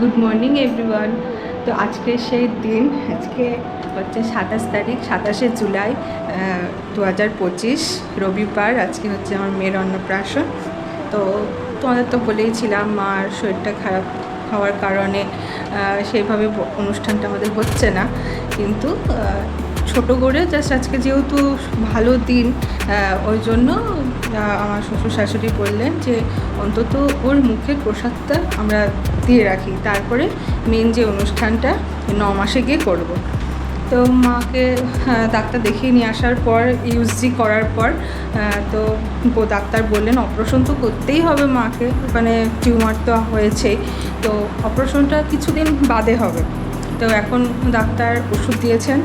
Good morning everyone. তো আজকে সেই দিন, আজকে হচ্ছে 27 তারিখ, 27শে জুলাই 2025 রবিবার। আজকে হচ্ছে আমার মেয়ের অন্নপ্রাশন। তো তোমাদের তো বলেইছিলাম মার শরীরটা খারাপ হওয়ার কারণে সেইভাবে অনুষ্ঠানটা আমাদের হচ্ছে না, কিন্তু ছোটো করে জাস্ট আজকে যেহেতু ভালো দিন, ওই জন্য আমার শ্বশুর শাশুড়ি বললেন যে অন্তত ওর মুখের প্রসাদটা আমরা দিয়ে রাখি, তারপরে মেন যে অনুষ্ঠানটা 9 মাসে গিয়ে করব। তো মাকে ডাক্তার দেখিয়ে নিয়ে আসার পর ইউএসজি করার পর তো ডাক্তার বললেন অপারেশন তো করতেই হবে মাকে, ওখানে টিউমার তো হয়েছেই, তো অপারেশনটা কিছুদিন বাদে হবে। তো এখন ডাক্তার ওষুধ দিয়েছেন,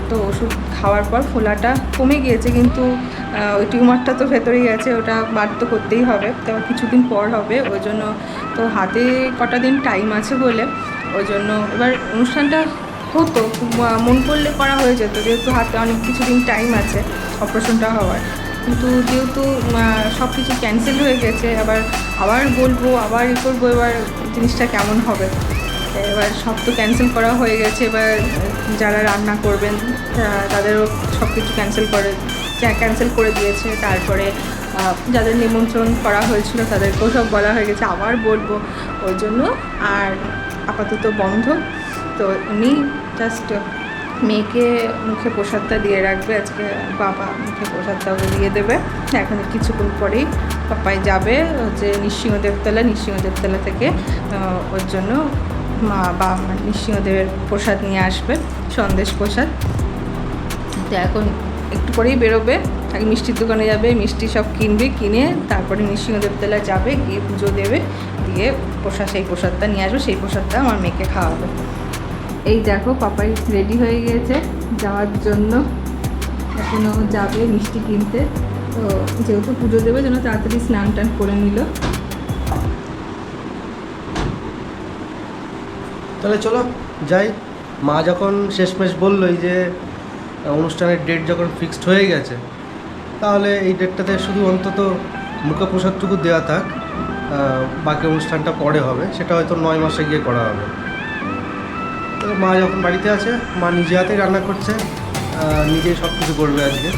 তো ওষুধ খাওয়ার পর ফোলাটা কমে গিয়েছে, কিন্তু ওই টিউমারটা তো ভেতরেই আছে, ওটা বার তো করতেই হবে, তো কিছুদিন পর হবে। ওই জন্য তো হাতে কটা দিন টাইম আছে বলে ওই জন্য এবার অনুষ্ঠানটা হতো, মন করলে করা হয়ে যেত, যেহেতু হাতে অনেক কিছুদিন টাইম আছে অপারেশনটা হওয়ার। কিন্তু যেহেতু সব কিছু ক্যান্সেল হয়ে গেছে, আবার বলবো, আবার করবো, এবার জিনিসটা কেমন হবে। এবার সব তো ক্যান্সেল করা হয়ে গেছে, এবার যারা রান্না করবেন তাদেরও সব কিছু ক্যান্সেল করে দিয়েছে। তারপরে যাদের নিমন্ত্রণ করা হয়েছিল তাদেরকেও সব বলা হয়ে গেছে, আবার বলবো, ওই জন্য আর আপাতত বন্ধ। তো উনি জাস্ট মেয়েকে মুখে প্রসাদটা দিয়ে রাখবে, আজকে বাবা মুখে প্রসাদটা দিয়ে দেবে। এখন কিছুক্ষণ পরেই পাপাই যাবে হচ্ছে নৃসিংহদেবতলা থেকে ওর জন্য বাবা নৃসিংহদেবের প্রসাদ নিয়ে আসবে, সন্দেশ প্রসাদ। তো এখন একটু পরেই বেরোবে, আগে মিষ্টির দোকানে যাবে, মিষ্টি সব কিনে তারপরে নৃসিংহদেবতলা যাবে, গিয়ে পুজো দেবে, দিয়ে সেই প্রসাদটা নিয়ে আসবে, সেই প্রসাদটা আমার মেয়েকে খাওয়াবে। এই দেখো পাপাই রেডি হয়ে গিয়েছে যাওয়ার জন্য, এখনও যাবে মিষ্টি কিনতে। তো যেহেতু পুজো দেবে জন্য তাড়াতাড়ি স্নান টান করে নিল। তাহলে চলো যাই। মা যখন শেষমেশ বললোই যে অনুষ্ঠানের ডেট যখন ফিক্সড হয়ে গেছে, তাহলে এই ডেটটাতে শুধু অন্তত মুখে প্রসাদটুকু দেওয়া থাক, বাকি অনুষ্ঠানটা পরে হবে, সেটা হয়তো 9 মাসে গিয়ে করা হবে। তো মা যখন বাড়িতে আছে, মা নিজে হাতেই রান্না করছে, নিজেই সব কিছু করবে আজকে।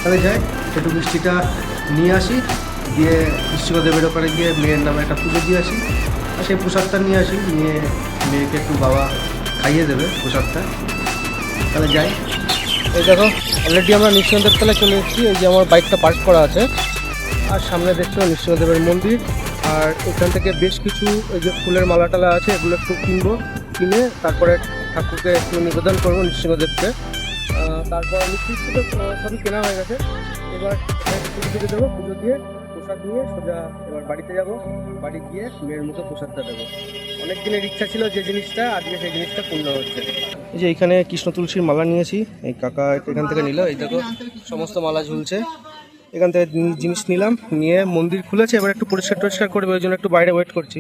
তাহলে যাই, একটু মিষ্টিটা নিয়ে আসি, দিয়ে নৃসিংহদেবের ওখানে গিয়ে মেয়ের নামে একটা পুজো দিয়ে আসি, আর সেই প্রসাদটা নিয়ে আসি, নিয়ে মেয়েকে একটু বাবা খাইয়ে দেবে প্রসাদটা। তাহলে যাই। এই দেখো অলরেডি আমরা নৃসিংহদেবতলায় চলে এসেছি, এই যে আমার বাইকটা পার্ক করা আছে, আর সামনে দেখছো নৃসিংহদেবের মন্দির। আর এখান থেকে বেশ কিছু এই যে ফুলের মালা টালা আছে, এগুলো একটু কিনে তারপরে ঠাকুরকে একটু নিবেদন করবো নৃসিংহদেবকে। তারপর মিষ্টি তো সবই কেনা হয়ে গেছে, এবার পুজো দিয়ে দেবো, পুজো দিয়ে প্রসাদ নিয়ে সোজা এবার বাড়িতে যাব, বাড়ি গিয়ে মেয়ের মুখে প্রসাদটা দেবো। অনেক দিনের ইচ্ছা ছিল যে জিনিসটা, আজকে সেই জিনিসটা পূর্ণ হচ্ছে। এই যে এইখানে কৃষ্ণ তুলসীর মালা নিয়েছি, এই কাকা এখান থেকে নিল, এই দেখো সমস্ত মালা ঝুলছে, এখান থেকে জিনিস নিলাম, নিয়ে মন্দির খুলেছে, এবার একটু পরিষ্কার করবে, ওই জন্য একটু বাইরে ওয়েট করছি।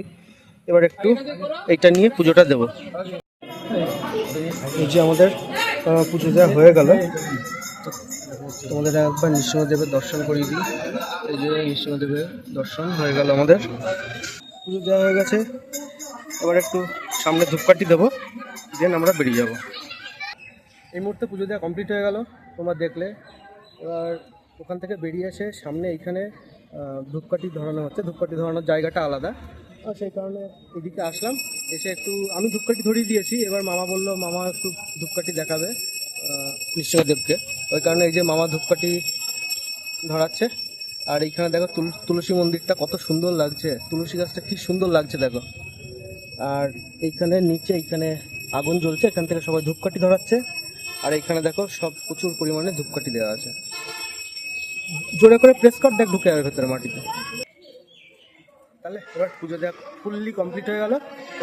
এবার একটু এইটা নিয়ে পুজোটা দেবো। এই যে আমাদের পুজো দেওয়া হয়ে গেল, তোমাদের একবার নৃসিংহদেবের দর্শন করিয়ে দিই। এই যে নৃসিংহদেবের দর্শন হয়ে গেল, আমাদের পুজো দেওয়া হয়ে গেছে। এবার একটু সামনে ধূপকাঠি দেবো, দেন আমরা বেরিয়ে যাব। এই মুহূর্তে পুজো দেওয়া কমপ্লিট হয়ে গেল, তোমরা দেখলে। এবার ওখান থেকে বেরিয়ে এসে সামনে এইখানে ধূপকাঠি ধরানো হচ্ছে, ধূপকাঠি ধরানোর জায়গাটা আলাদা, আর সেই কারণে এদিকে আসলাম। এসে একটু আমি ধূপকাঠি ধরিয়ে দিয়েছি, এবার মামা বললো মামা একটু ধূপকাঠি দেখাবে নৃসিংহদেবকে, ওই কারণে এই যে মামা ধূপকাঠি ধরাচ্ছে। আর এইখানে দেখো তুলসী মন্দিরটা কত সুন্দর লাগছে, তুলসী গাছটা কি সুন্দর লাগছে দেখো। আর এইখানে নিচে এইখানে আগুন জ্বলছে, এখান থেকে সবাই ধূপকাঠি ধরাচ্ছে। আর এইখানে দেখো সব প্রচুর পরিমাণে ধূপকাঠি দেওয়া আছে, জোরে করে প্রেস কর, দেখ ঢুকে যাবে ভেতরে মাটিতে। তাহলে এবার পুজো দেওয়া ফুললি কমপ্লিট হয়ে গেল,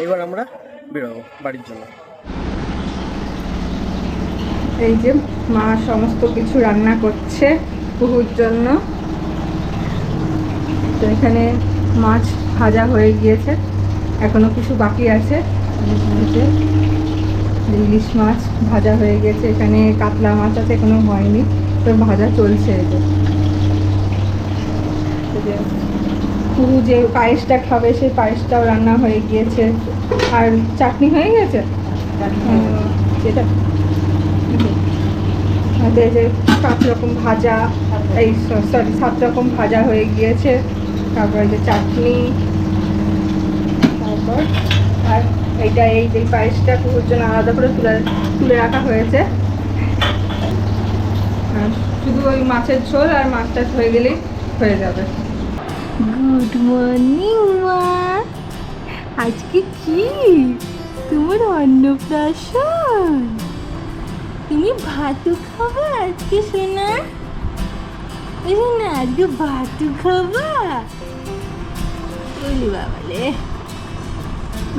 এবার আমরা বেরোবো বাড়ির জন্য। এই যে মা সমস্ত কিছু রান্না করছে পুহুর জন্য। তো এখানে মাছ ভাজা হয়ে গিয়েছে, এখনো কিছু বাকি আছে। ইলিশ মাছ ভাজা হয়ে গেছে, এখানে কাতলা মাছ আছে, এখনো হয়নি, তো ভাজা চলছে। এই যে পুরো যে পায়েসটা খাবে সেই পায়েসটাও রান্না হয়ে গিয়েছে। আর চাটনি হয়ে গেছে যেটা এই যে 5 রকম ভাজা, এই সরি 7 রকম ভাজা হয়ে গিয়েছে। তারপর এই যে চাটনি, তারপর আর এইটা এই যে পায়েসটা পুরোর জন্য আলাদা করে তুলে রাখা হয়েছে। আর শুধু ওই মাছের ঝোল আর মাছটা হয়ে গেলেই হয়ে যাবে। গুড মর্নিং মা। আজকে কি তোমার অন্নপ্রাশন? তুমি ভাতু খাবা আজকে সোনা? না আজকে ভাতু খাবা? ওরে বাবালে,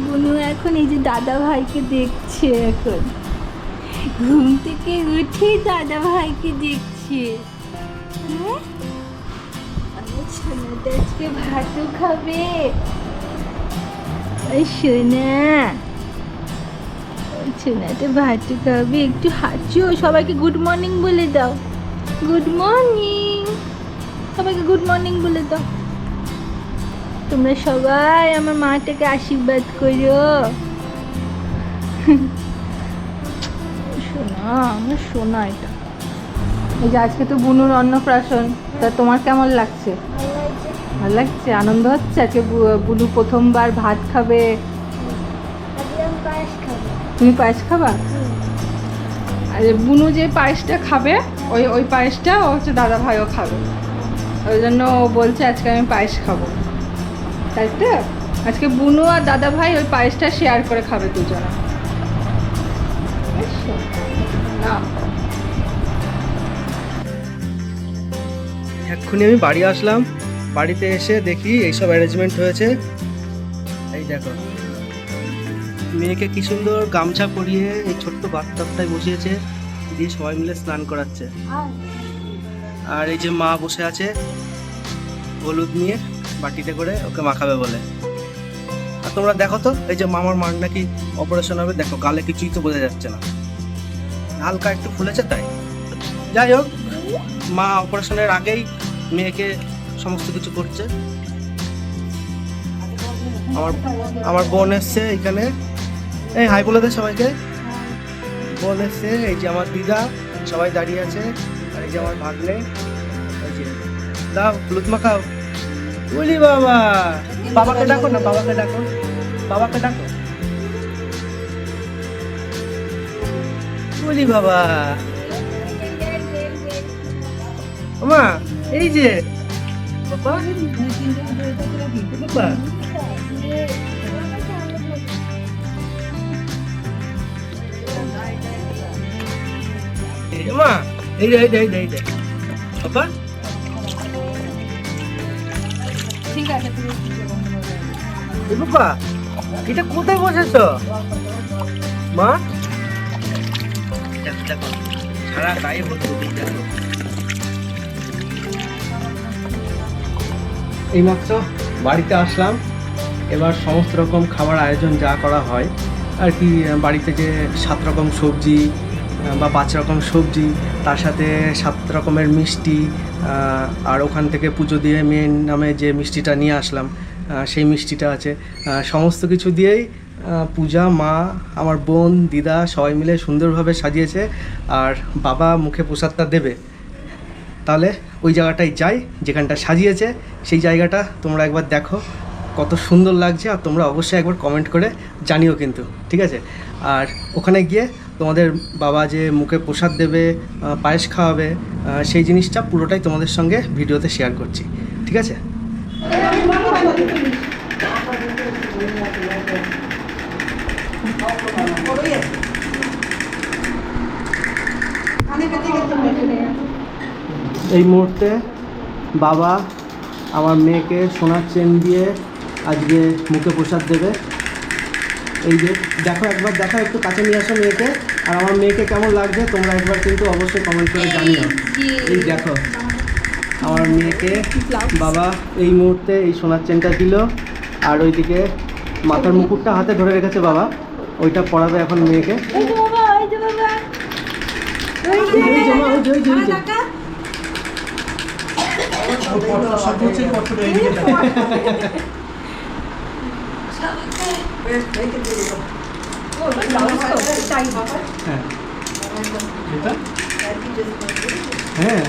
বুনু এখন এই যে দাদা ভাইকে দেখছে, এখন ঘুম থেকে উঠে দাদা ভাইকে দেখছে। হ্যাঁ সোনাটা আজকে ভাতু খাবে। ওই সোনা, সোনাটা ভাতু খাবে। একটু হাঁচো, সবাইকে গুড মর্নিং বলে দাও। গুড মর্নিং, সবাইকে গুড মর্নিং বলে দাও। তোমরা সবাই আমার মাটাকে আশীর্বাদ করো। সোনা, আমার সোনা এটা। এই যে আজকে তো বুনুর অন্নপ্রাশন, তা তোমার কেমন লাগছে? ভালো লাগছে, আনন্দ হচ্ছে আজকে বুনু প্রথমবার ভাত খাবে। তুমি পায়েস খাবা? আর বুনু যে পায়েসটা খাবে ওই পায়েসটা ও হচ্ছে দাদা ভাইও খাবে, ওই জন্য ও বলছে আজকে আমি পায়েস খাবো। তাই তো আজকে বুনু আর দাদা ভাই ওই পায়েসটা শেয়ার করে খাবে দুজনে। এক্ষুনি আমি বাড়ি আসলাম, বাড়িতে এসে দেখি এইসব অ্যারেঞ্জমেন্ট হয়েছে। এই দেখো, মেয়েকে কি সুন্দর গামছা পরিয়ে এই ছোট্ট বাথটাবটায় বসিয়েছে, দিয়ে সবাই মিলে স্নান করাচ্ছে। আর এই যে মা বসে আছে হলুদ নিয়ে বাটিতে করে ওকে মাখাবে বলে। আর তোমরা দেখো তো, এই যে মামার মার নাকি অপারেশন হবে, দেখো গালে কিছুই তো বোঝা যাচ্ছে না, হালকা একটু ফুলেছে তাই। যাই হোক, মা অপারেশনের আগেই মেয়েকে সমস্ত কিছু করছে। আমার বোন এসছে এখানে, এই হাই বলে দে সবাইকে। বোন এসছে, এই যে আমার দিদা, সবাই দাঁড়িয়ে আছে। আর এই যে আমার ভাগ্নে, এই যে দাও হলুদ মাখাও। বলি বাবা, বাবাকে ডাকো না, বাবাকে ডাকো, বাবাকে ডাকো। বলি বাবা, মা এই যে বাবা, বাবা মা এই যে বাবা। ঠিক আছে, বাবা এটা কোথায় বসেছো মা? দেখো সারা গায়ে ভর্তি। এইমাত্র বাড়িতে আসলাম, এবার সমস্ত রকম খাবার আয়োজন যা করা হয় আর কি, বাড়িতে যে 7 রকম সবজি বা 5 রকম সবজি, তার সাথে 7 রকমের মিষ্টি, আর ওখান থেকে পুজো দিয়ে মেয়ের নামে যে মিষ্টিটা নিয়ে আসলাম সেই মিষ্টিটা আছে। সমস্ত কিছু দিয়েই পূজা, মা, আমার বোন, দিদা সবাই মিলে সুন্দরভাবে সাজিয়েছে। আর বাবা মুখে প্রসাদটা দেবে, তাহলে ওই জায়গাটায় যাই যেখানটা সাজিয়েছে, সেই জায়গাটা তোমরা একবার দেখো কত সুন্দর লাগছে। আর তোমরা অবশ্যই একবার কমেন্ট করে জানিও কিন্তু, ঠিক আছে? আর ওখানে গিয়ে তোমাদের বাবা যে মুখে প্রসাদ দেবে, পায়েস খাওয়াবে, সেই জিনিসটা পুরোটাই তোমাদের সঙ্গে ভিডিওতে শেয়ার করছি, ঠিক আছে? এই মুহূর্তে বাবা আমার মেয়েকে সোনার চেন দিয়ে আজকে মুখে প্রসাদ দেবে। এই যে দেখো, একবার দেখো, একটু কাছে নিয়ে আসো মেয়েকে। আর আমার মেয়েকে কেমন লাগছে তোমরা একবার কিন্তু অবশ্যই কমেন্ট করে জানিও। এই দেখো আমার মেয়েকে বাবা এই মুহূর্তে এই সোনার চেনটা দিল, আর ওইদিকে মাথার মুকুটটা হাতে ধরে রেখেছে বাবা, ওইটা পরাবে এখন মেয়েকে। হ্যাঁ,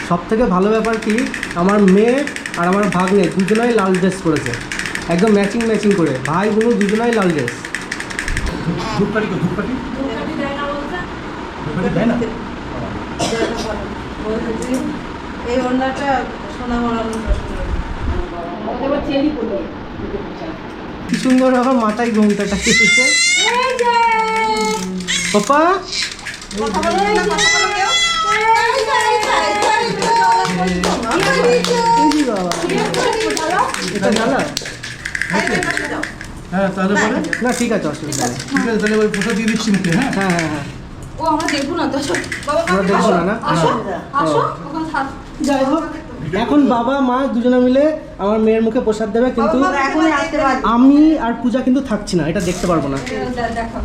সব থেকে ভালো ব্যাপার কি, আমার মেয়ে আর আমার ভাগ্নে দুজনাই লাল ড্রেস করেছে, একদম ম্যাচিং ম্যাচিং করে, ভাই বোন দুজনাই লাল ড্রেস। এই ওড়নাটা সোনা মানানো কি সুন্দর আবার মাথায় ঘুমটাটা এসেছে। পাপা এটা জ্বালা হ্যাঁ তাহলে পরে না, ঠিক আছে, অসুবিধা নেই। ঠিক আছে, তাহলে ওই প্রসাদ দিয়ে দিচ্ছি মুখে। হ্যাঁ হ্যাঁ হ্যাঁ হ্যাঁ, ও আমরা দেখবো না তো, বাবা আমরা দেখবো না, না? আসো হ্যাঁ। আসো, ও। ওখানে থাক। যাই হোক, এখন বাবা মা দুজনে মিলে আমার মেয়ের মুখে প্রসাদ দেবে, কিন্তু এখনই আসতে পারবি। আমি আর পূজা কিন্তু থাকছি না, এটা দেখতে পারবো না। দেখো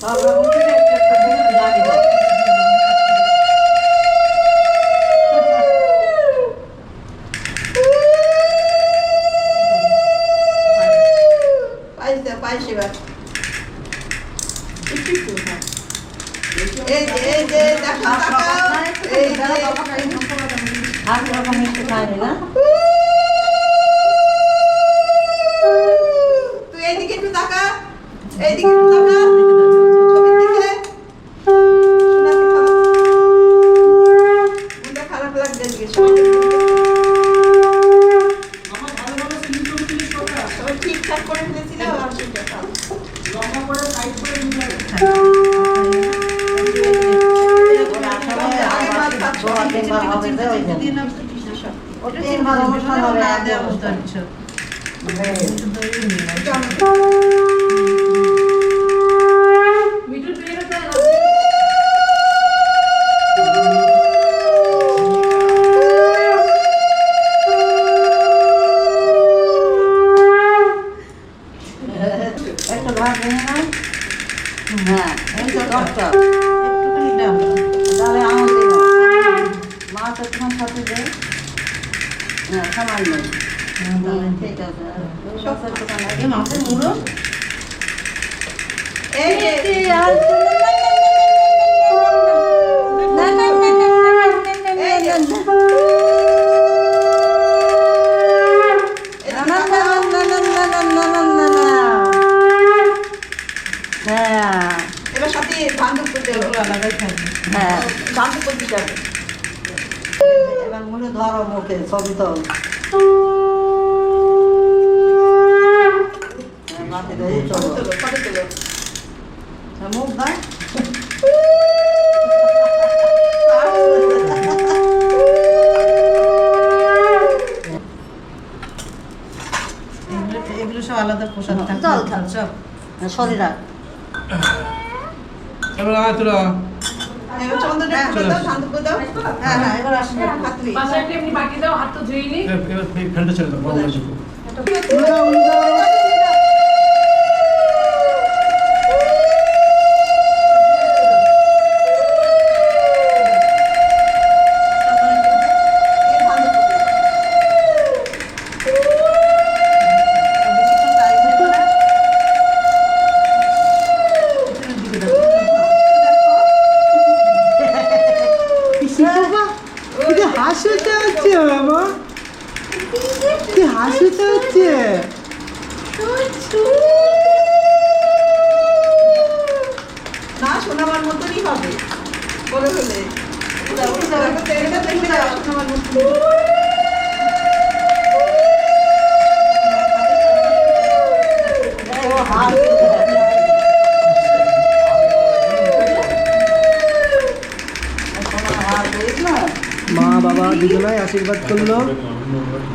সব রকম থেকে একটা একটা করে লাগিয়ে দাও। পাইছে এবার। এই যে দেখো তাকাও, এই যে হাত রকম মিষ্টি খায়নি না। তুই এইদিকে একটু তাকা, এইদিকে একটু তাকা, ছবির দিকে। মনটা খারাপ লাগছে এদিকে, সবাই ঠিকঠাক করে ফেলেছিল আর সেটা খাও। একটা ভাত ভেঙে নাও। হ্যাঁ, এই তো রক্তটা। একটুখানি দাও। তাহলে আঙুল দিয়ে দাও। মাছ একটুখানি সাথে দে। হ্যাঁ, সামান্য। ঠিক আছে। সব একটুখানি আগে মাছের মুড়ো। এই যে আর না না না না এই যে এবার সাথে বান্ধব করতে হবে, আলাদাই থাকবে। হ্যাঁ, বান্ধব করতে হবে। এবার মুড়ে ধরো মুখে, ছবি তো মুখ দেয়। এগুলো সব আলাদা পোশাক থাকবে সব শরীর। এবার আয় তোরা। এবার চন্দনটা খুলে দাও, শান্ত করে দাও। হ্যাঁ হ্যাঁ, এবার আসুন হাতলি। বাসায় এমনি বাকি দাও, হাত তো ধুইনি। এবার ফ্যানটা ছেড়ে দাও, গরম লাগছে খুব। হাসিটা হচ্ছে বাবা, কি হাসিটা হচ্ছে। না, শোনাবার মতনই হবে বলে হলে। শোনাবার মতন। মা বাবা দুজনাই আশীর্বাদ করলো,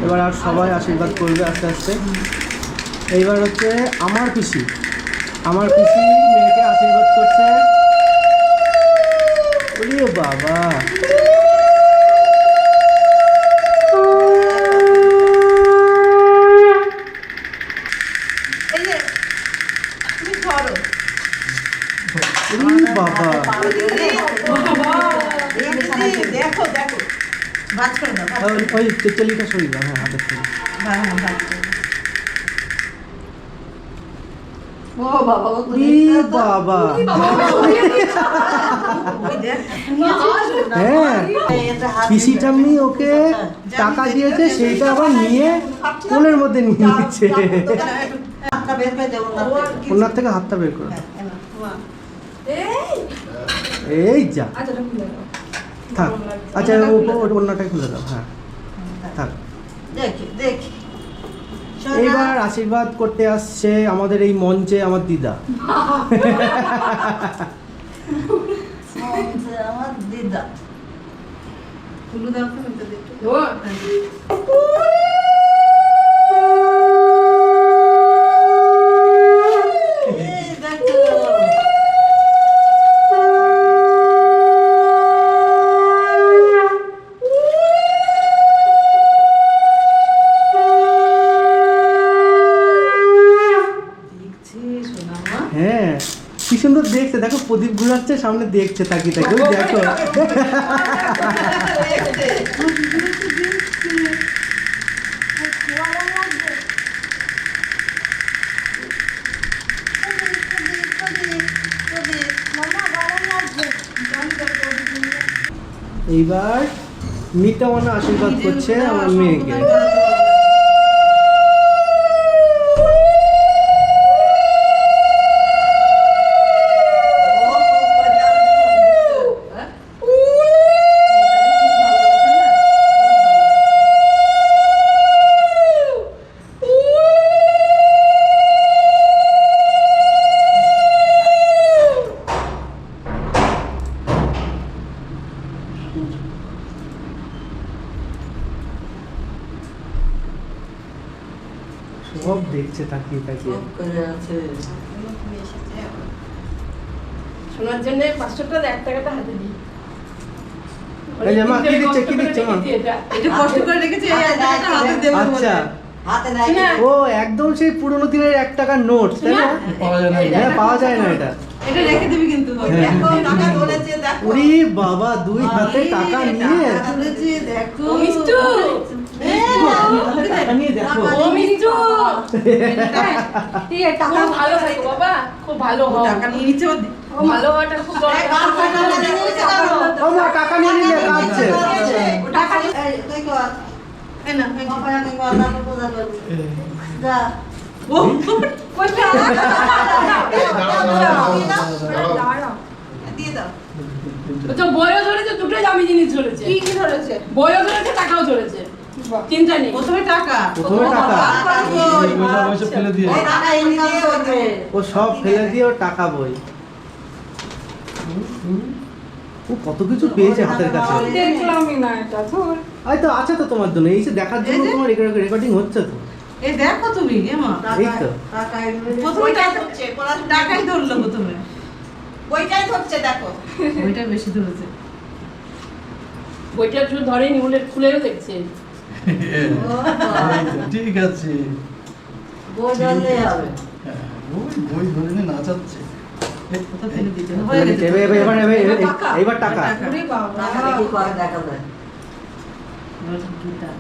এবার আর সবাই আশীর্বাদ করবে আস্তে আস্তে। এইবার হচ্ছে আমার পিসি মেয়েকে আশীর্বাদ করছে। ওরে বাবা, এই যে তুমি ধরো ওরে বাবা, দেখো দেখো ভাজ করে দাও ওই চেলিটা সরিয়ে দাও, হ্যাঁ হাতের থেকে। ও বাবা ও তো ওরে বাবা, হ্যাঁ পিসি ঠাম্মি ওকে টাকা দিয়েছে, সেইটা আবার নিয়ে কোলের মধ্যে নিয়ে নিচ্ছে। হাতটা বের করে দেবো না ওনার থেকে হাতটা বের করে দাও। এই এই যা, আচ্ছা এটা খুলে দাও। থাক। আচ্ছা ওনাটাই খুলে দাও, হ্যাঁ থাক। দেখি দেখি এইবার আশীর্বাদ করতে আসছে আমাদের এই মঞ্চে আমার দিদা। আমার দিদা তুলু দাও তো আমি তো দেখি ও এই দেখো হ্যাঁ কি সুন্দর দেখছে, দেখো প্রদীপ ঘুরাচ্ছে সামনে, দেখছে তাকিয়ে তাকিয়ে, ওই দেখো। এইবার মিতা মানা আশীর্বাদ করছে আমার মেয়েকে। সব দেখছে তাকিয়ে তাকিয়ে। শোনার জন্য 500 টাকা 1 টাকাটা হাতে দিই। এই যে মা, কি দিচ্ছে, কি দিচ্ছে মা? এটা কষ্ট করে রেখেছি এই টাকাটা হাতে দেবো বলে আচ্ছা, হাতে নাই ও একদম সেই পুরোনো দিনের 1 টাকার নোট, তাই না? পাওয়া যায় না হ্যাঁ পাওয়া যায় না এটা। এটা রেখে দিবি কিন্তু হ্যাঁ। দেখো টাকা ধরেছে দেখো ওরে বাবা, দুই হাতে টাকা নিয়ে টাকা ধরেছে দেখো ও মিষ্টু টাকা নিয়ে দেখো। ও মিষ্টু ঠিক আছে টাকা ভালো থাকো বাবা, খুব ভালো হও। টাকা নিয়ে নিচ্ছে ও ও ভালো হওয়াটা খুব দরকার। ও মা, টাকা নিয়ে নিলে কাঁদছে। টাকা এই তুই কর এই না এই বাবা আমি কর না তো পূজা করবি যা ও কই টাকা দাঁড়াও। দিয়ে দাও তো বইও ধরেছে, দুটো দামি জিনিস ধরেছে। কি কি ধরেছে? বইও ধরেছে, টাকাও ধরেছে, চিন্তা নেই। প্রথমে টাকা প্রথমে টাকা। এই পয়সা পয়সা ফেলে দিয়ে এই টাকা ইনকাম করবে ও সব ফেলে দিয়ে ও টাকা বই। ও কত কিছু পেয়েছে হাতের কাছে। দেখলামই না এটা, ধর। এই তো আছে তো তোমার জন্য, এই যে দেখার জন্য তোমার রেকর্ডিং হচ্ছে তো। এই দেখো তুমি এমা এই তো। প্রথমে টাকাই ধরলো প্রথমে বইটাই ধরছে দেখো। ওইটা বেশি ধরেছে বইটা একটু ধরেনি, বলে খুলেও দেখছে। ঠিক আছে। বই ধরলে হবে হ্যাঁ, ওই বই ধরে নিয়ে নাচাচ্ছে। কোথা ফেলে দিতে এইবার টাকা। ওরে বাবা। টাকা দেখি করে দেখা যায় গীতা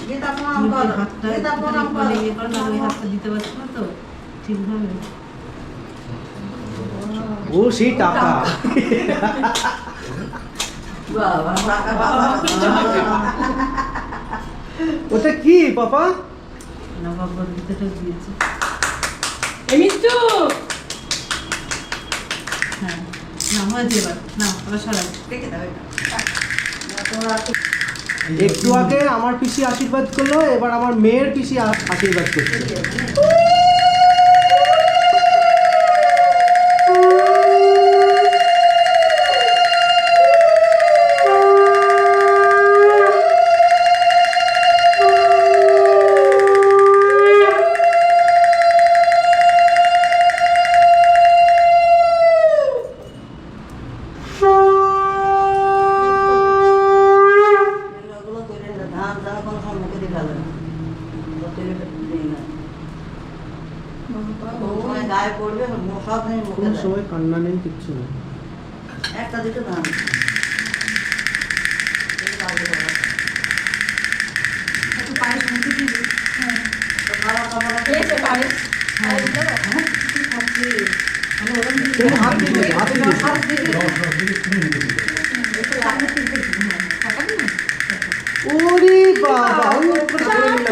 গীতা প্রণাম কর গীতা প্রণাম কর এই কর না ওই হাতটা দিতে পারছ না তো ঠিকভাবে ও সেই টাকা। বাবা টাকা বাবা ওটা কি পাপা? না বাবা গীতাটা দিয়েছে এই মিষ্টু হ্যাঁ না হয়েছে এবার না ওরা সরাই রেখে দাও এটা তোমরা একটু আগে আমার পিসি আশীর্বাদ করলো, এবার আমার মেয়ের পিসি আশীর্বাদ করছে। গায়ে পড়বে সব নেই মুখে কোনো দেয়। সময় কান্না নেই, কিচ্ছু নেই। একটা দুটো দাম হাত দিয়ে দে, হাত দিয়ে দে। ওরে বাবা, ও করে করে নিল।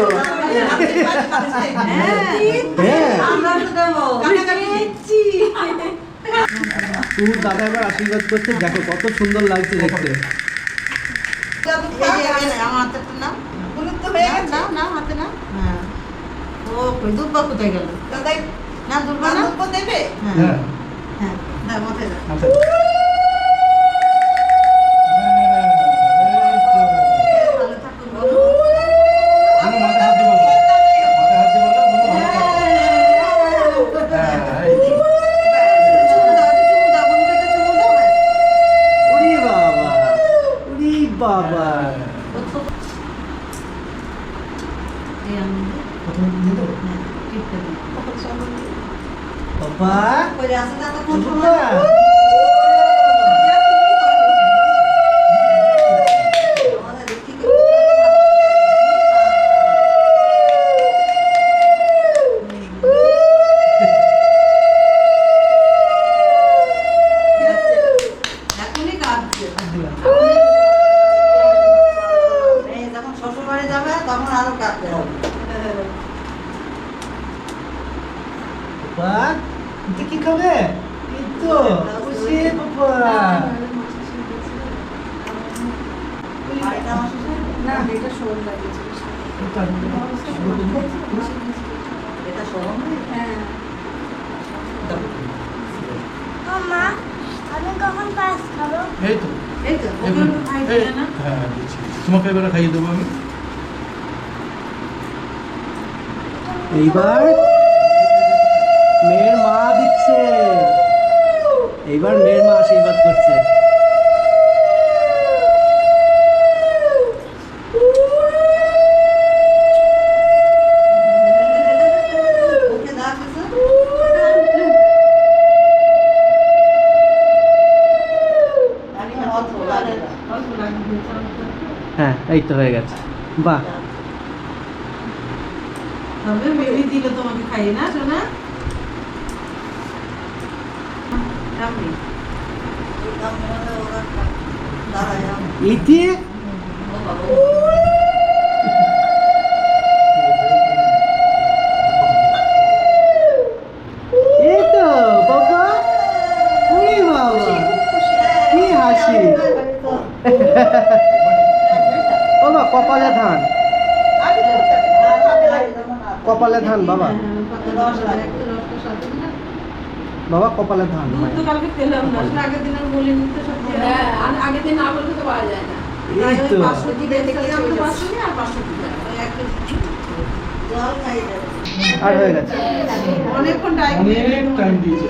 হ্যাঁ, তোর দাদা এবার আশীর্বাদ করছে, দেখো কত সুন্দর লাগছে দেখতে। কোথায় গেল না দুর্বা না দেবে হ্যাঁ হ্যাঁ না মাথায় দাও। আচ্ছা ভালো থাকো বলো। মাথায় হাত দিয়ে বলো, মাথায় হাত দিয়ে বলো, বলো ভালো থাকো। হ্যাঁ, এই তো। চুমু দাও, চুমু দাও, বোনকে একটা চুমু দাও ব্যাস। ওরে বাবা, ওরে বাবা। এই আনন্দ। প্রথমে দিয়ে দেবো? হ্যাঁ, টিপতে দিই। বাবা, করে আসে না তখন বাবা। সময়। আমাদের দেখি কি এখনই কাঁদছে। এই যখন শ্বশুর বাড়ি যাবে তখন আরো কাঁদতে হবে। বাবা, এটা কি খাবে? এই তো, ওরে বাবা। আর এটা আমার শ্বশুর? না এটা শোল লাগিয়েছে। এটা সরম নেই? হ্যাঁ মা আমি কখন পাস খাবো? এই তো এই তো, ওকে এবার- একটু খাই এই- দিয়ে না? হ্যাঁ দিচ্ছি। তোমাকে এবারে খাইয়ে দেবো আমি। এইবার মেয়ের মা দিচ্ছে, এইবার মেয়ের মা আশীর্বাদ করছে। ওকে দাও কিছু? আমি অল্প লাগে না। হ্যাঁ, এই তো হয়ে গেছে। বাহ, তবে বেবি দিল তোমাকে খাইয়ে না সোনা? রামনি। দাঁড়ায় রাম। এতে ও বাবা। এই তো বাবা, ওরে বাবা, কি হাসি। বাবা কপালে ধান, কপালে ধান বাবা, বাবা কপালে ধান। দুধ তো কালকে খেলাম না, আসলে আগের দিন আর বলিনি তো সত্যি। হ্যাঁ আগের দিন না বললে তো পাওয়া যায় না। এই তো, 500 দিলে দেখলাম তো 500 নিয়ে আর 500 দিলে। ওই এক কেজি জল খাইয়ে দেবে। আর হয়ে গেছে। অনেকক্ষণ টাইম অনেক টাইম দিয়েছে।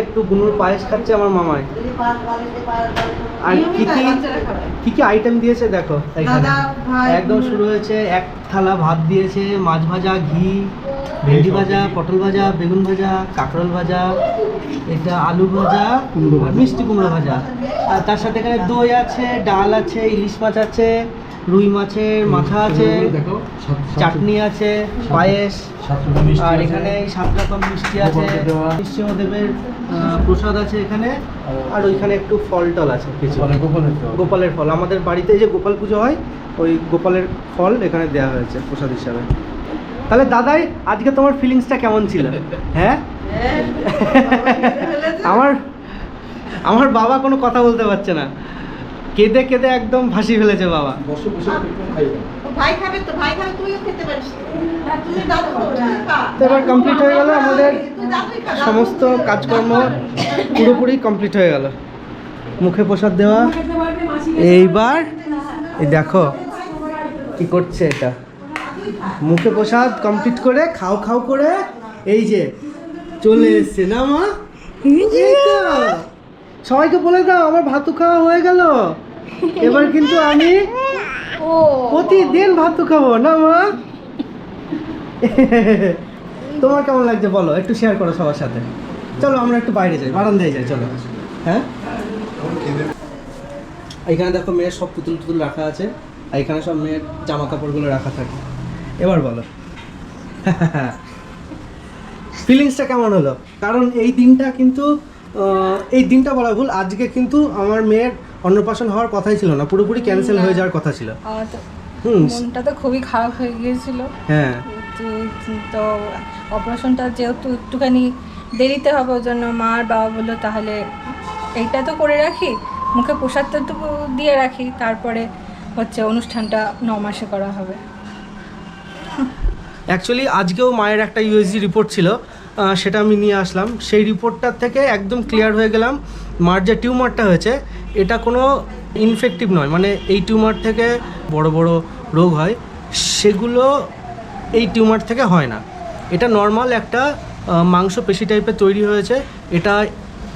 একটু গুনুর পায়েস খাচ্ছে আমার মামাই। আর কি কি কি কি আইটেম দিয়েছে দেখো এখানে। দাদা, ভাই, একদম শুরু হয়েছে, এক থালা ভাত দিয়েছে, মাছ ভাজা, ঘি, ভেন্ডি ভাজা, পটল ভাজা, বেগুন ভাজা, কাঁকরোল ভাজা, এটা আলু ভাজা, কুমড়ো ভাজা। মিষ্টি কুমড়ো ভাজা। আর তার সাথে এখানে দই আছে, ডাল আছে, ইলিশ মাছ আছে, রুই মাছের মাথা আছে, দেখো চাটনি আছে, পায়েস, সাতটা মিষ্টি আর আছে। এখানে 7 রকম মিষ্টি আছে, গোপালকে দেওয়া। নৃসিংহদেবের প্রসাদ আছে এখানে, আর ওইখানে একটু ফল টল আছে কিছু, গোপালের তো। গোপালের ফল। আমাদের বাড়িতে যে গোপাল পুজো হয় ওই গোপালের ফল এখানে দেওয়া হয়েছে প্রসাদ হিসাবে। তাহলে দাদাই আজকে তোমার ফিলিংসটা কেমন ছিল? হ্যাঁ, আমার আমার বাবা কোনো কথা বলতে পারছে না, কেঁদে কেঁদে একদম ভাসি ফেলেছে বাবা। বসে বসে একটু খাইয়ে দাও। ভাই খাবে তো, ভাই খাবে, তুইও খেতে পারিস। তুমি দাও তো এবার কমপ্লিট হয়ে গেল আমাদের সমস্ত কাজকর্ম, পুরোপুরি কমপ্লিট হয়ে গেল। মুখে প্রসাদ দেওয়া, খেতে পারবে মাসি। এইবার এই দেখো কি করছে এটা, মুখে প্রসাদ কমপ্লিট করে খাও খাও করে এই যে চলে এসছে না মা। এই তো, সবাইকে বলে দাও আমার ভাতু খাওয়া হয়ে গেল, এবার কিন্তু আমি প্রতিদিন ভাত খাবো না মা? তোমার কেমন লাগছে বলো, একটু শেয়ার করো সবার সাথে। চলো আমরা একটু বাইরে যাই, বারান্দায় যাই, চলো। হ্যাঁ, এখানে দেখো মেয়ের সব পুতুল টুতুল রাখা আছে, আর এখানে সব মেয়ের জামা কাপড়গুলো রাখা থাকে। এবার বলো ফিলিংসটা কেমন হলো? কারণ এই দিনটা কিন্তু এই দিনটা বলা ভুল, আজকে কিন্তু আমার মেয়ের অন্নপ্রাশন হওয়ার কথাই ছিল না, পুরোপুরি ক্যান্সেল হয়ে যাওয়ার কথা ছিল। মনটা তো খুবই খারাপ হয়ে গিয়েছিল। হ্যাঁ, তো অপারেশনটা যেহেতু একটুখানি দেরিতে হবে, ওই জন্য মা আর বাবা বললো তাহলে এইটা তো করে রাখি, মুখে প্রসাদটা তো দিয়ে রাখি, তারপরে হচ্ছে অনুষ্ঠানটা 9 মাসে করা হবে। অ্যাকচুয়ালি আজকেও মায়ের একটা ইউএসজি রিপোর্ট ছিল, সেটা আমি নিয়ে আসলাম। সেই রিপোর্টটার থেকে একদম ক্লিয়ার হয়ে গেলাম, মার যে টিউমারটা হয়েছে এটা কোনো ইনফেক্টিভ নয়, মানে এই টিউমার থেকে বড় বড় রোগ হয় সেগুলো এই টিউমার থেকে হয় না। এটা নর্মাল একটা মাংসপেশি টাইপের তৈরি হয়েছে, এটা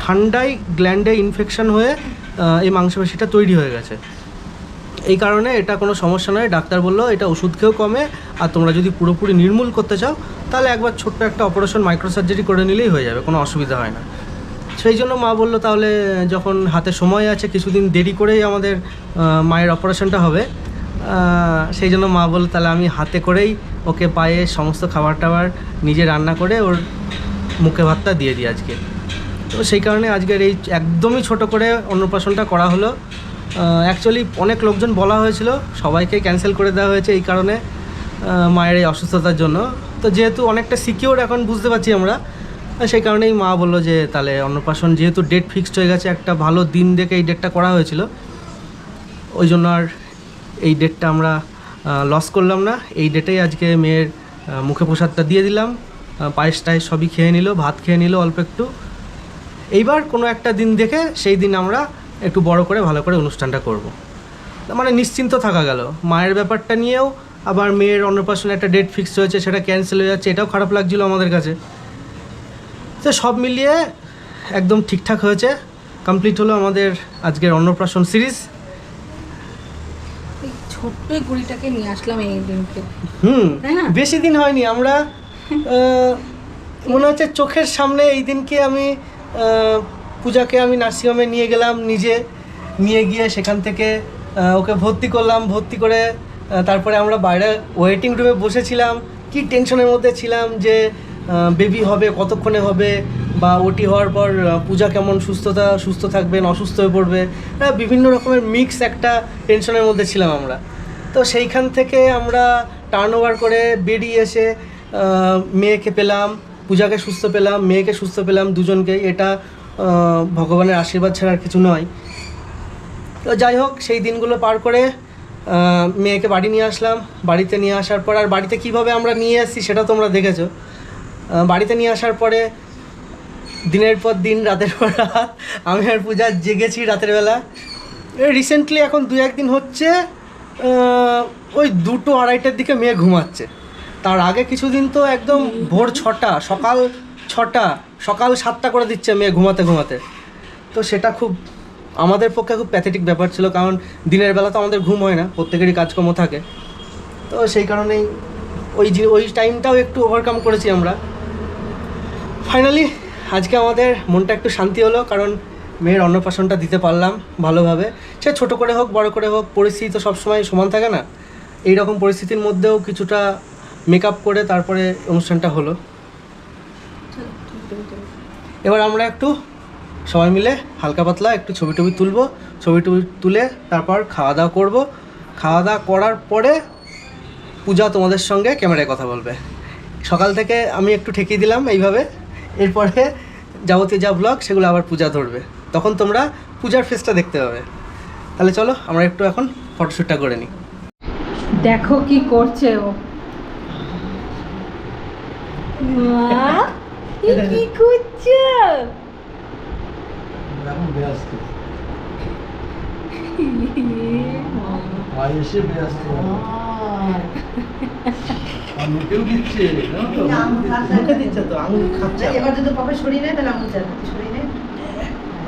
ঠান্ডায় গ্ল্যান্ডে ইনফেকশন হয়ে এই মাংসপেশিটা তৈরি হয়ে গেছে। এই কারণে এটা কোনো সমস্যা নয়, ডাক্তার বললো এটা ওষুধ খেয়েও কমে, আর তোমরা যদি পুরোপুরি নির্মূল করতে চাও তাহলে একবার ছোট্ট একটা অপারেশন মাইক্রোসার্জারি করে নিলেই হয়ে যাবে, কোনো অসুবিধা হয় না। সেই জন্য মা বললো তাহলে যখন হাতে সময় আছে কিছুদিন দেরি করেই আমাদের মায়ের অপারেশনটা হবে, সেই জন্য মা বললো তাহলে আমি হাতে করেই ওকে পায়ে সমস্ত খাবার টাবার নিজে রান্না করে ওর মুখে ভাতটা দিয়ে দিই আজকে। তো সেই কারণে আজকের এই একদমই ছোট করে অন্নপ্রাশনটা করা হলো। অ্যাকচুয়ালি অনেক লোকজন বলা হয়েছিল, সবাইকে ক্যান্সেল করে দেওয়া হয়েছে এই কারণে, মায়ের এই অসুস্থতার জন্য। তো যেহেতু অনেকটা সিকিওর এখন বুঝতে পারছি আমরা, সেই কারণেই মা বললো যে তাহলে অন্নপ্রাশন যেহেতু ডেট ফিক্সড হয়ে গেছে, একটা ভালো দিন দেখে এই ডেটটা করা হয়েছিল, ওই জন্য আর এই ডেটটা আমরা লস করলাম না। এই ডেটেই আজকে মেয়ের মুখে প্রসাদটা দিয়ে দিলাম, পায়েস টায়েস সবই খেয়ে নিল, ভাত খেয়ে নিল অল্প একটু। এইবার কোনো একটা দিন দেখে সেই দিন আমরা একটু বড় করে ভালো করে অনুষ্ঠানটা করব, মানে নিশ্চিন্ত থাকা গেল। মায়ের ব্যাপারটা নিয়েও আবার মেয়ের অন্নপ্রাশনে একটা ডেট ফিক্সড হয়েছে, সেটা ক্যান্সেল হয়ে যাচ্ছে, এটাও খারাপ লাগছিলো আমাদের কাছে। তো সব মিলিয়ে একদম ঠিকঠাক হয়েছে, কমপ্লিট হলো আমাদের আজকের অন্নপ্রাশন সিরিজ। এই ছোট্ট গুড়িটাকে নিয়ে আসলাম এই দিনকে। বেশি দিন হয়নি, আমরা মনে হচ্ছে চোখের সামনে এই দিনকে আমি পূজাকে আমি নার্সিংহোমে নিয়ে গেলাম, নিজে নিয়ে গিয়ে সেখান থেকে ওকে ভর্তি করলাম, ভর্তি করে তারপরে আমরা বাইরে ওয়েটিং রুমে বসেছিলাম, কি টেনশনের মধ্যে ছিলাম যে বেবি হবে কতক্ষণে হবে, বা ওটি হওয়ার পর পূজা কেমন সুস্থ থাকবেন, অসুস্থ হয়ে পড়বে, বিভিন্ন রকমের মিক্স একটা টেনশনের মধ্যে ছিলাম আমরা। তো সেইখান থেকে আমরা টার্ন ওভার করে বেরিয়ে এসে মেয়েকে পেলাম, পূজাকে সুস্থ পেলাম, মেয়েকে সুস্থ পেলাম, দুজনকেই। এটা ভগবানের আশীর্বাদ ছাড়া আর কিছু নয়। তো যাই হোক, সেই দিনগুলো পার করে মেয়েকে বাড়ি নিয়ে আসলাম। বাড়িতে নিয়ে আসার পর, আর বাড়িতে কীভাবে আমরা নিয়ে আসছি সেটা তোমরা দেখেছো। বাড়িতে নিয়ে আসার পরে দিনের পর দিন, রাতের পর রাত আমি আর পূজা জেগেছি রাতের বেলা। রিসেন্টলি এখন 2-1 দিন হচ্ছে ওই 2-2-2:30টার দিকে মেয়ে ঘুমাচ্ছে। তার আগে কিছুদিন তো একদম ভোর 6টা, সকাল 6টা, সকাল 7টা করে দিচ্ছে মেয়ে ঘুমাতে ঘুমাতে। তো সেটা খুব আমাদের পক্ষে খুব প্যাথেটিক ব্যাপার ছিল, কারণ দিনের বেলা তো আমাদের ঘুম হয় না, প্রত্যেকেরই কাজকর্ম থাকে। তো সেই কারণেই ওই টাইমটাও একটু ওভারকাম করেছি আমরা। ফাইনালি আজকে আমাদের মনটা একটু শান্তি হলো, কারণ মেয়ের অন্নপ্রাশনটা দিতে পারলাম ভালোভাবে। সে ছোটো করে হোক বড় করে হোক, পরিস্থিতি তো সবসময় সমান থাকে না। এই রকম পরিস্থিতির মধ্যেও কিছুটা মেকআপ করে তারপরে অনুষ্ঠানটা হলো। এবার আমরা একটু সবাই মিলে হালকা পাতলা একটু ছবি টবি তুলবো, ছবি টবি তুলে তারপর খাওয়া দাওয়া করবো। খাওয়া দাওয়া করার পরে পূজা তোমাদের সঙ্গে ক্যামেরায় কথা বলবে। সকাল থেকে আমি একটু ঠেকিয়ে দিলাম এইভাবে, এরপরে যাবতীয় যা ব্লগ সেগুলো আবার পূজা ধরবে, তখন তোমরা পূজার ফেসটা দেখতে পাবে। তাহলে চলো আমরা একটু এখন ফটোশ্যুটটা করে নিই। দেখো কি করছে ও, কি করছে? এখন ব্যস্ত, এসে ব্যস্ত, আর মুখেও দিচ্ছে, মুখে দিচ্ছে তো, আঙুল খাচ্ছে। এবার যদি পাপা সরিয়ে নেয় তাহলে আঙুল চার সরিয়ে নেয়।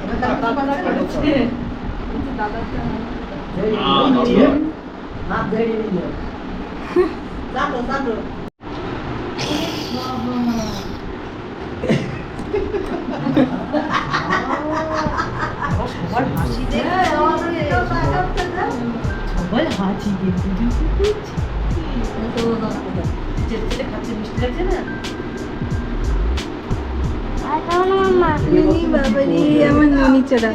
এবার তার হাত ধরে নিল দাঁড়ো দাঁড়ো সবার হাসি দেখে সবার হাসি দেখে খাচ্ছে মিষ্টি লাগছে না আর খাও না মাম্মা বাবারি আমার ননি চড়া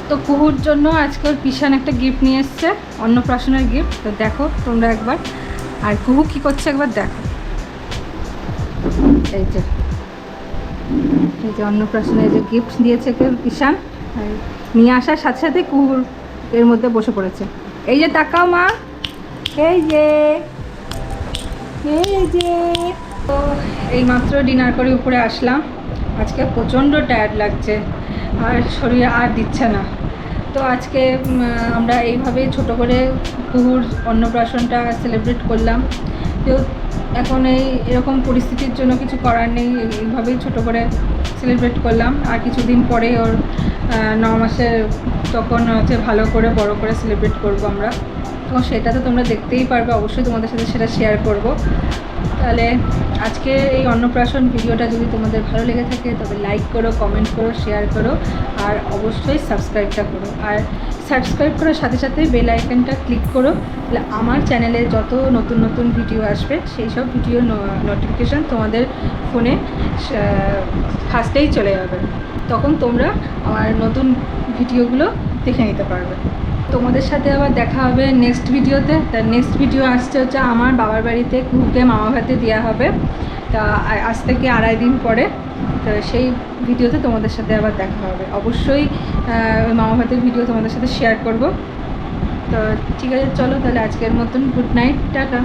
তো কুহুর জন্য আজকে ওর পিসান একটা গিফট নিয়ে এসছে, অন্নপ্রাশনের গিফট। তো দেখো তোমরা একবার, আর কুহু কি করছে একবার দেখো। এই যে অন্নপ্রাশনের যে গিফট দিয়েছে পিসান, নিয়ে আসার সাথে সাথে কুহুর এর মধ্যে বসে পড়েছে। এই যে তাকাও মা, এই যে তো এইমাত্র ডিনার করে উপরে আসলাম। আজকে প্রচণ্ড টায়ার্ড লাগছে আর শরীর আর দিচ্ছে না। তো আজকে আমরা এইভাবেই ছোট করে কুহুর অন্নপ্রাশনটা সেলিব্রেট করলাম। তো এখন এরকম পরিস্থিতির জন্য কিছু করার নেই, এইভাবেই ছোট করে সেলিব্রেট করলাম। আর কিছুদিন পরেই ওর 9 মাসের, তখন হচ্ছে ভালো করে বড় করে সেলিব্রেট করব আমরা। তো সেটা তো তোমরা দেখতেই পারবে, অবশ্যই তোমাদের সাথে সেটা শেয়ার করব। তাহলে আজকে এই অন্নপ্রাশন ভিডিওটা যদি তোমাদের ভালো লেগে থাকে তবে লাইক করো, কমেন্ট করো, শেয়ার করো, আর অবশ্যই সাবস্ক্রাইবটা করো। আর সাবস্ক্রাইব করার সাথে সাথে বেল আইকনটা ক্লিক করো, তাহলে আমার চ্যানেলে যত নতুন নতুন ভিডিও আসবে সেই সব ভিডিও নোটিফিকেশান তোমাদের ফোনে ফার্স্টেই চলে যাবে। তখন তোমরা আমার নতুন ভিডিওগুলো দেখে নিতে পারবে। তোমাদের সাথে আবার দেখা হবে নেক্সট ভিডিওতে। তার নেক্সট ভিডিও আসছে হচ্ছে আমার বাবার বাড়িতে কুহুকে মামা ভাতে দেওয়া হবে, তা আজ থেকে 2.5 দিন পরে। তো সেই ভিডিওতে তোমাদের সাথে আবার দেখা হবে। অবশ্যই ওই মামা ভাতের ভিডিও তোমাদের সাথে শেয়ার করব। তো ঠিক আছে, চলো তাহলে আজকের মতন গুড নাইট, টাটা।